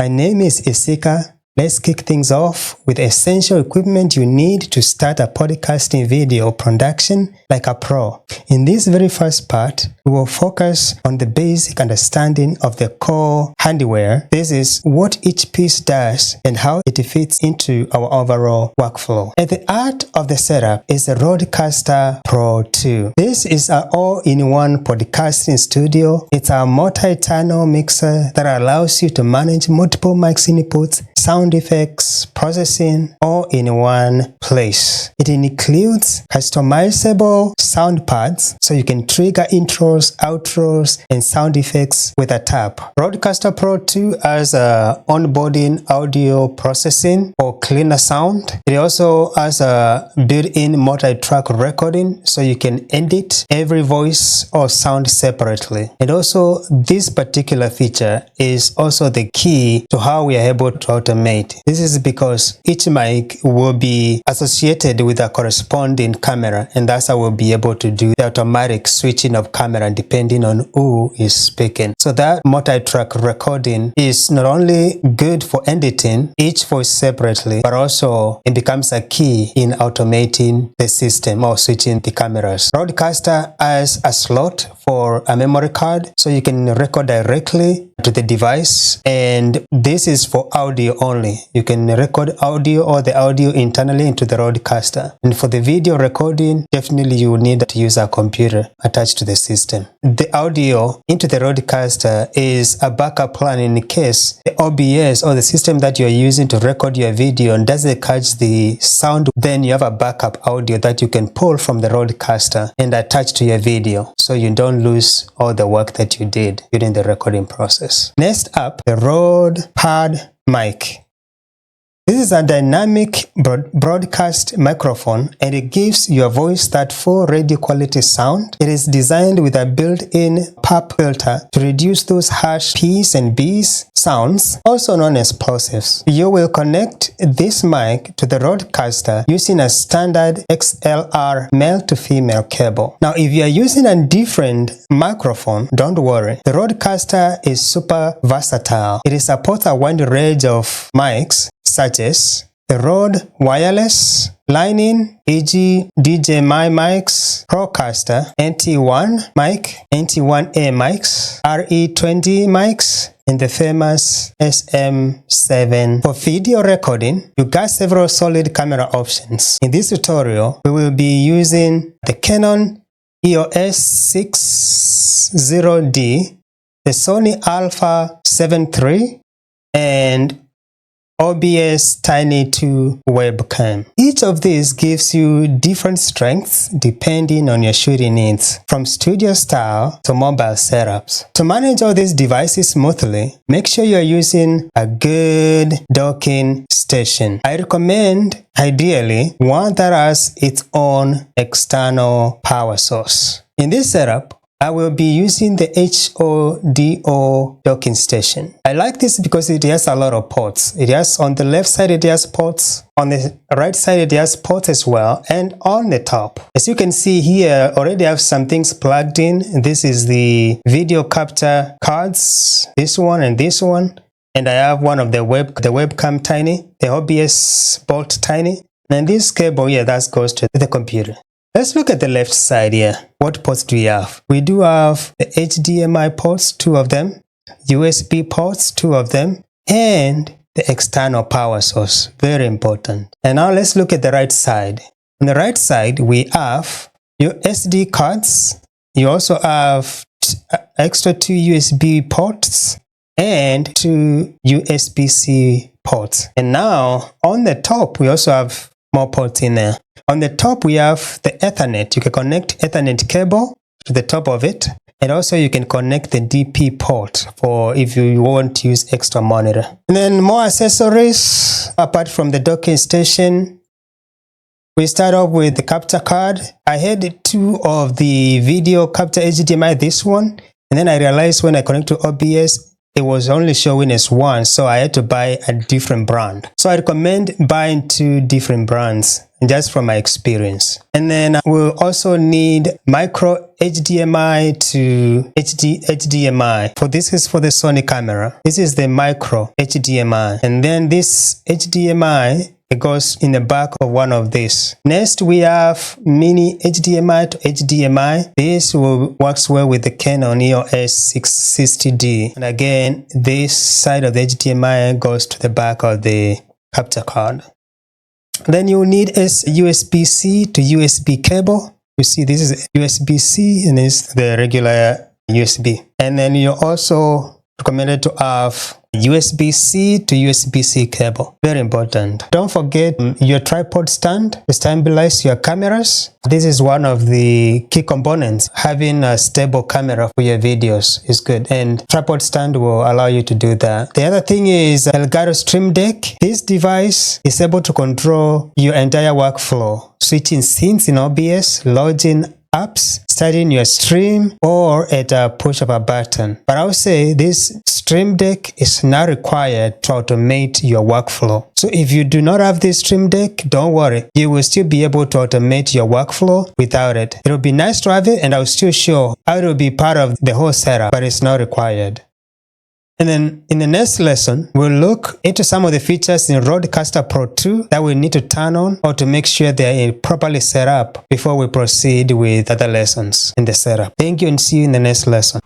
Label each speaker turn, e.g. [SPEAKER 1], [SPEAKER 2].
[SPEAKER 1] My name is Isika. Let's kick things off with essential equipment you need to start a podcasting video production like a pro. In this very first part, we will focus on the basic understanding of the core hardware. This is what each piece does and how it fits into our overall workflow. At the heart of the setup is the Rodecaster Pro 2. This is our all-in-one podcasting studio. It's a multi-channel mixer that allows you to manage multiple mics inputs, sound effects, processing, all in one place. It includes customizable sound pads so you can trigger intros, outros, and sound effects with a tap. Rodecaster Pro 2 has a onboarding audio processing for cleaner sound. It also has a built-in multi-track recording so you can edit every voice or sound separately. And also, this particular feature is also the key to how we are able to automate. This is because each mic will be associated with a corresponding camera, and that's how we'll be able to do the automatic switching of camera depending on who is speaking. So that multi-track recording is not only good for editing each voice separately, but also it becomes a key in automating the system or switching the cameras. Rodecaster has a slot for a memory card so you can record directly to the device, and this is for audio only. You can record audio or the audio internally into the Rodecaster. And for the video recording, definitely you will need to use a computer attached to the system. The audio into the Rodecaster is a backup plan in case the OBS or the system that you're using to record your video doesn't catch the sound. Then you have a backup audio that you can pull from the Rodecaster and attach to your video so you don't lose all the work that you did during the recording process. Next up, the Rode Pad Mic. This is a dynamic broadcast microphone, and it gives your voice that full radio quality sound. It is designed with a built-in pop filter to reduce those harsh P's and B's sounds, also known as plosives. You will connect this mic to the Rodecaster using a standard XLR male to female cable. Now, if you are using a different microphone, don't worry. The Rodecaster is super versatile. It supports a wide range of mics, such as the Rode Wireless, Line-In, e.g. DJI mics, Procaster, NT1 mic, NT1A mics, RE20 mics, and the famous SM7. For video recording, you got several solid camera options. In this tutorial, we will be using the Canon EOS 60D, the Sony Alpha 7 III, and OBS Tiny 2 webcam. Each of these gives you different strengths depending on your shooting needs, from studio style to mobile setups. To manage all these devices smoothly, make sure you're using a good docking station. I recommend, ideally, one that has its own external power source. In this setup, I will be using the HODO docking station. I like this because it has a lot of ports. It has on the left side, it has ports. On the right side, it has ports as well. And on the top, as you can see here, already have some things plugged in. This is the video capture cards, this one and this one. And I have one of the webcam Tiny, the OBS Bolt Tiny. And this cable here, that goes to the computer. Let's look at the left side here. What ports do we have? We do have the HDMI ports, 2 of them, USB ports, 2 of them, and the external power source, very important. And now let's look at the right side. On the right side, we have your SD cards. You also have extra 2 USB ports and 2 USB-C ports. And now on the top, we also have more ports in there. On the top, we have the Ethernet. You can connect Ethernet cable to the top of it. And also you can connect the DP port for if you want to use extra monitor. And then more accessories apart from the docking station. We start off with the capture card. I had 2 of the video capture HDMI, this one. And then I realized when I connect to OBS, it was only showing as 1, so I had to buy a different brand. So I recommend buying 2 different brands. just from my experience. And then we'll also need micro HDMI to HDMI. This is for the Sony camera. This is the micro HDMI. And then this HDMI, it goes in the back of one of these. Next, we have mini HDMI to HDMI. This works well with the Canon EOS 660D. And again, this side of the HDMI goes to the back of the capture card. Then you need a USB-C to USB cable. You see, this is USB-C and this is the regular USB. And then you also recommended to have USB-C to USB-C cable. Very important. Don't forget your tripod stand to stabilize your cameras. This is one of the key components. Having a stable camera for your videos is good, and tripod stand will allow you to do that. The other thing is Elgato Stream Deck. This device is able to control your entire workflow, switching scenes in OBS, loading apps, starting your stream, or at a push of a button. But I would say this Stream Deck is not required to automate your workflow. So if you do not have this Stream Deck, don't worry. You will still be able to automate your workflow without it. It will be nice to have it, and I'll still show how it will be part of the whole setup, but it's not required. And then in the next lesson, we'll look into some of the features in Rodecaster Pro 2 that we need to turn on or to make sure they are properly set up before we proceed with other lessons in the setup. Thank you and see you in the next lesson.